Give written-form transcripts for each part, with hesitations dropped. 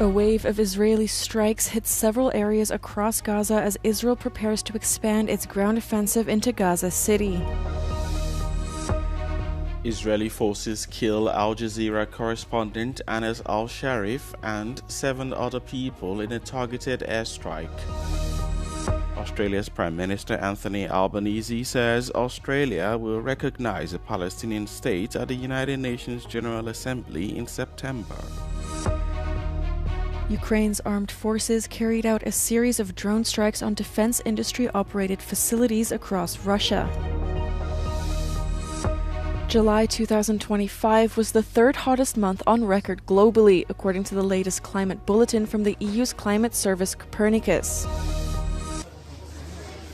A wave of Israeli strikes hit several areas across Gaza as Israel prepares to expand its ground offensive into Gaza City. Israeli forces kill Al Jazeera correspondent Anas al-Sharif and 7 other people in a targeted airstrike. Australia's Prime Minister Anthony Albanese says Australia will recognize a Palestinian state at the United Nations General Assembly in September. Ukraine's armed forces carried out a series of drone strikes on defense industry-operated facilities across Russia. July 2025 was the third hottest month on record globally, according to the latest climate bulletin from the EU's climate service Copernicus.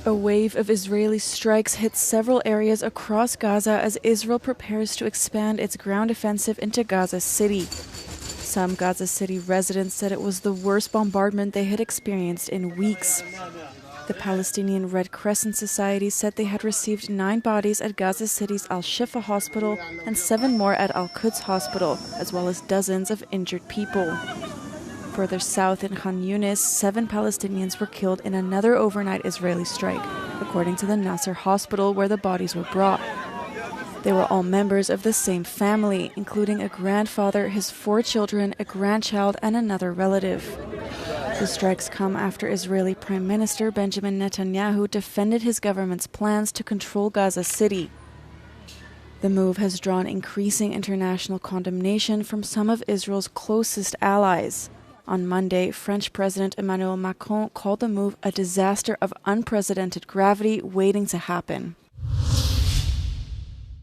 A wave of Israeli strikes hit several areas across Gaza as Israel prepares to expand its ground offensive into Gaza City. Some Gaza City residents said it was the worst bombardment they had experienced in weeks. The Palestinian Red Crescent Society said they had received 9 bodies at Gaza City's Al-Shifa hospital and 7 more at Al-Quds hospital, as well as dozens of injured people. Further south in Khan Yunis, 7 Palestinians were killed in another overnight Israeli strike, according to the Nasser hospital where the bodies were brought. They were all members of the same family, including a grandfather, his 4 children, a grandchild, and another relative. The strikes come after Israeli Prime Minister Benjamin Netanyahu defended his government's plans to control Gaza City. The move has drawn increasing international condemnation from some of Israel's closest allies. On Monday, French President Emmanuel Macron called the move a disaster of unprecedented gravity waiting to happen.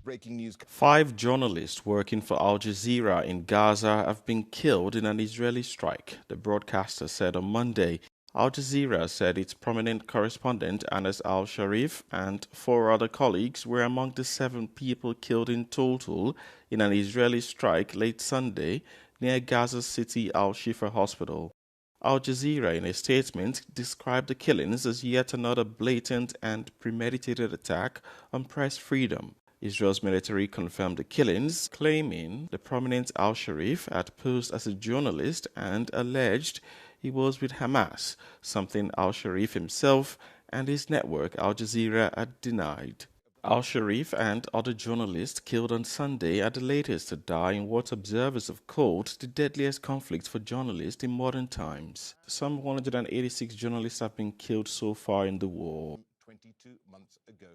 Breaking news. 5 journalists working for Al Jazeera in Gaza have been killed in an Israeli strike, the broadcaster said on Monday. Al Jazeera said its prominent correspondent Anas al-Sharif and 4 other colleagues were among the 7 people killed in total in an Israeli strike late Sunday near Gaza City Al-Shifa hospital. Al Jazeera, in a statement, described the killings as yet another blatant and premeditated attack on press freedom. Israel's military confirmed the killings, claiming the prominent al-Sharif had posed as a journalist and alleged he was with Hamas, something al-Sharif himself and his network Al Jazeera had denied. Al-Sharif and other journalists killed on Sunday are the latest to die in what observers have called the deadliest conflict for journalists in modern times. Some 186 journalists have been killed so far in the war. 22 months ago.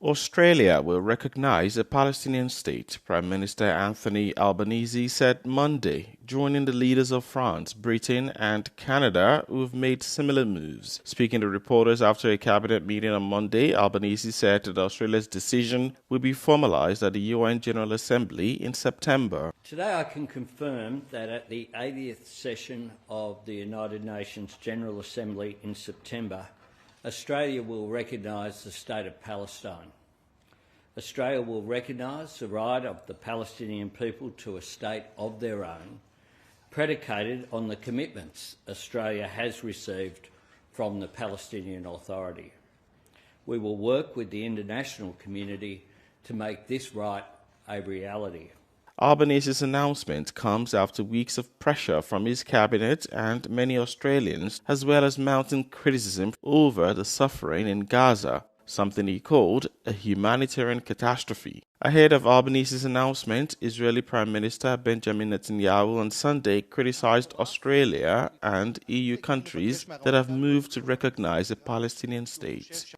Australia will recognize a Palestinian state, Prime Minister Anthony Albanese said Monday, joining the leaders of France, Britain and Canada who have made similar moves. Speaking to reporters after a cabinet meeting on Monday, Albanese said that Australia's decision will be formalized at the UN General Assembly in September. Today I can confirm that at the 80th session of the United Nations General Assembly in September, Australia will recognise the state of Palestine. Australia will recognise the right of the Palestinian people to a state of their own, predicated on the commitments Australia has received from the Palestinian Authority. We will work with the international community to make this right a reality. Albanese's announcement comes after weeks of pressure from his cabinet and many Australians, as well as mounting criticism over the suffering in Gaza, something he called a humanitarian catastrophe. Ahead of Albanese's announcement, Israeli Prime Minister Benjamin Netanyahu on Sunday criticized Australia and EU countries that have moved to recognize a Palestinian state.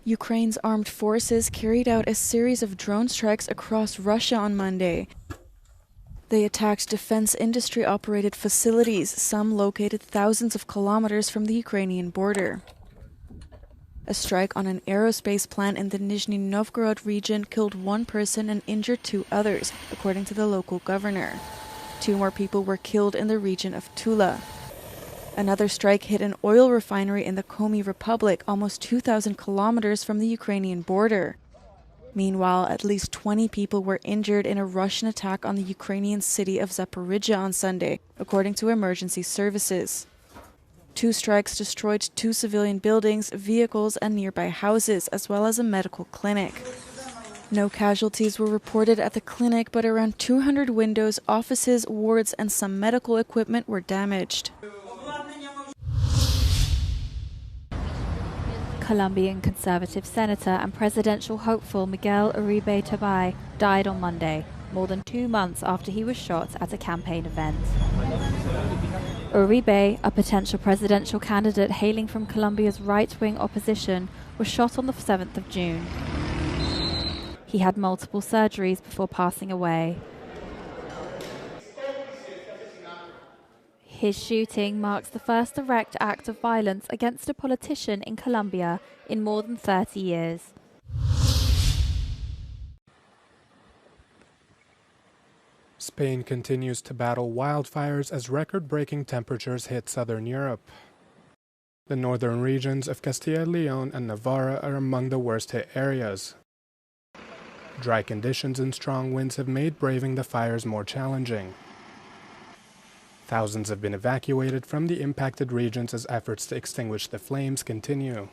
Ukraine's armed forces carried out a series of drone strikes across Russia on Monday. They attacked defense industry-operated facilities, some located thousands of kilometers from the Ukrainian border. A strike on an aerospace plant in the Nizhny Novgorod region killed 1 person and injured 2 others, according to the local governor. 2 more people were killed in the region of Tula. Another strike hit an oil refinery in the Komi Republic, almost 2,000 kilometers from the Ukrainian border. Meanwhile, at least 20 people were injured in a Russian attack on the Ukrainian city of Zaporizhzhia on Sunday, according to emergency services. 2 strikes destroyed 2 civilian buildings, vehicles, and nearby houses, as well as a medical clinic. No casualties were reported at the clinic, but around 200 windows, offices, wards, and some medical equipment were damaged. Colombian conservative senator and presidential hopeful Miguel Uribe Tabay died on Monday, more than 2 months after he was shot at a campaign event. Uribe, a potential presidential candidate hailing from Colombia's right-wing opposition, was shot on the 7th of June. He had multiple surgeries before passing away. His shooting marks the first direct act of violence against a politician in Colombia in more than 30 years. Spain continues to battle wildfires as record-breaking temperatures hit southern Europe. The northern regions of Castilla y León and Navarra are among the worst-hit areas. Dry conditions and strong winds have made braving the fires more challenging. Thousands have been evacuated from the impacted regions as efforts to extinguish the flames continue.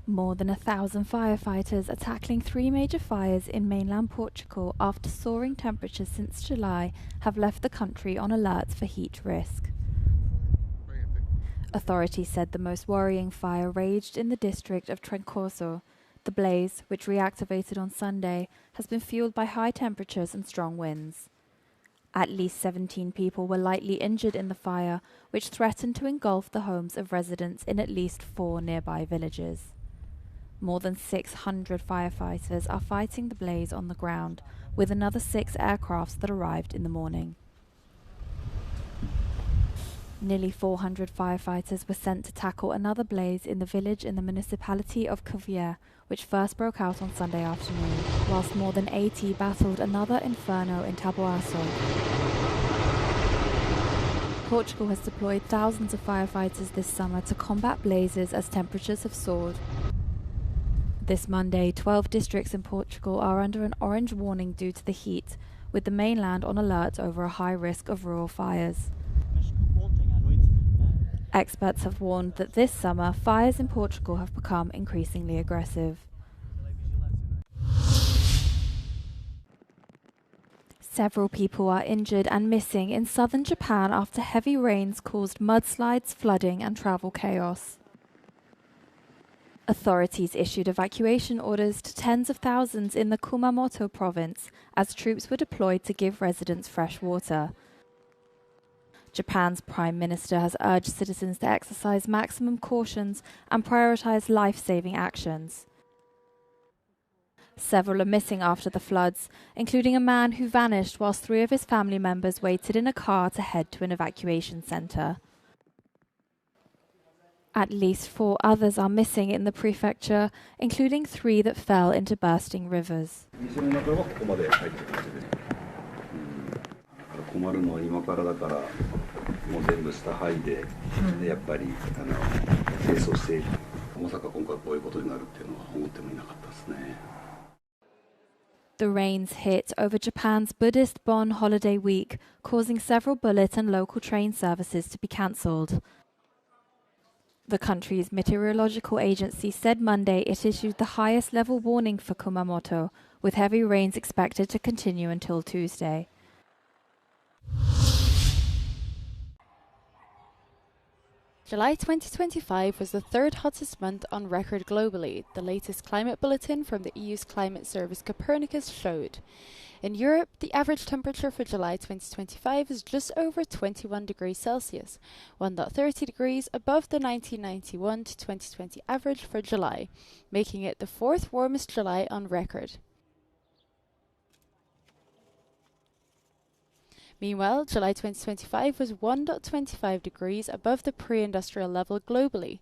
More than 1,000 firefighters are tackling 3 major fires in mainland Portugal after soaring temperatures since July have left the country on alert for heat risk. Authorities said the most worrying fire raged in the district of Trancoso. The blaze, which reactivated on Sunday, has been fueled by high temperatures and strong winds. At least 17 people were lightly injured in the fire, which threatened to engulf the homes of residents in at least 4 nearby villages. More than 600 firefighters are fighting the blaze on the ground, with another 6 aircrafts that arrived in the morning. Nearly 400 firefighters were sent to tackle another blaze in the village in the municipality of Cuvier, which first broke out on Sunday afternoon, whilst more than 80 battled another inferno in Taboaço. Portugal has deployed thousands of firefighters this summer to combat blazes as temperatures have soared. This Monday, 12 districts in Portugal are under an orange warning due to the heat, with the mainland on alert over a high risk of rural fires. Experts have warned that this summer, fires in Portugal have become increasingly aggressive. Several people are injured and missing in southern Japan after heavy rains caused mudslides, flooding, and travel chaos. Authorities issued evacuation orders to tens of thousands in the Kumamoto province as troops were deployed to give residents fresh water. Japan's Prime Minister has urged citizens to exercise maximum cautions and prioritize life-saving actions. Several are missing after the floods, including a man who vanished whilst 3 of his family members waited in a car to head to an evacuation centre. At least 4 others are missing in the prefecture, including 3 that fell into bursting rivers. The rains hit over Japan's Buddhist Bon holiday week, causing several bullet and local train services to be cancelled. The country's meteorological agency said Monday it issued the highest level warning for Kumamoto, with heavy rains expected to continue until Tuesday. July 2025 was the 3rd hottest month on record globally, the latest climate bulletin from the EU's climate service Copernicus showed. In Europe, the average temperature for July 2025 is just over 21 degrees Celsius, 1.30 degrees above the 1991 to 2020 average for July, making it the 4th warmest July on record. Meanwhile, July 2025 was 1.25 degrees above the pre-industrial level globally.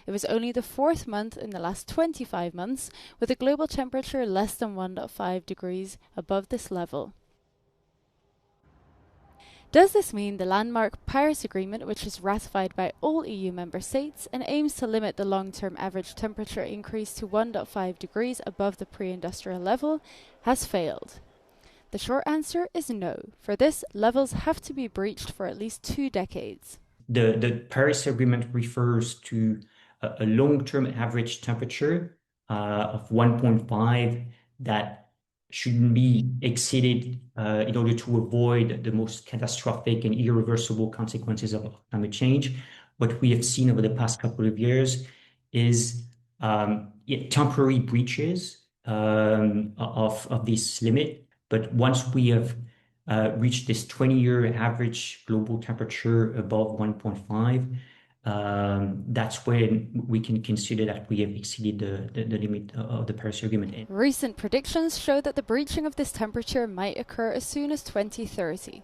It was only the 4th month in the last 25 months with a global temperature less than 1.5 degrees above this level. Does this mean the landmark Paris Agreement, which is ratified by all EU member states and aims to limit the long-term average temperature increase to 1.5 degrees above the pre-industrial level, has failed? The short answer is no. For this, levels have to be breached for at least 2 decades. the Paris Agreement refers to a long-term average temperature of 1.5 that shouldn't be exceeded in order to avoid the most catastrophic and irreversible consequences of climate change. What we have seen over the past couple of years is temporary breaches of this limit. But once we have reached this 20-year average global temperature above 1.5, that's when we can consider that we have exceeded the limit of the Paris Agreement. Recent predictions show that the breaching of this temperature might occur as soon as 2030.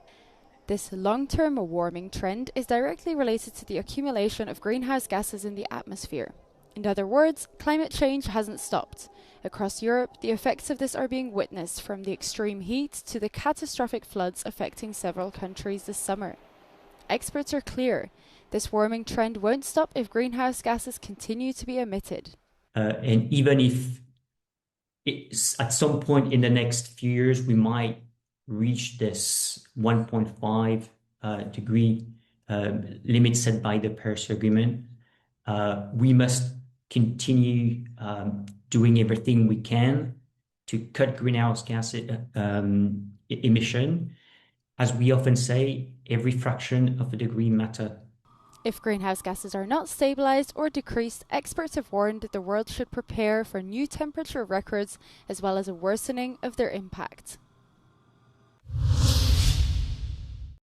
This long-term warming trend is directly related to the accumulation of greenhouse gases in the atmosphere. In other words, climate change hasn't stopped. Across Europe, the effects of this are being witnessed, from the extreme heat to the catastrophic floods affecting several countries this summer. Experts are clear. This warming trend won't stop if greenhouse gases continue to be emitted. And even if at some point in the next few years we might reach this 1.5 degree limit set by the Paris Agreement, we must continue doing everything we can to cut greenhouse gas emission. As we often say, every fraction of a degree matters. If greenhouse gases are not stabilized or decreased, experts have warned that the world should prepare for new temperature records as well as a worsening of their impact.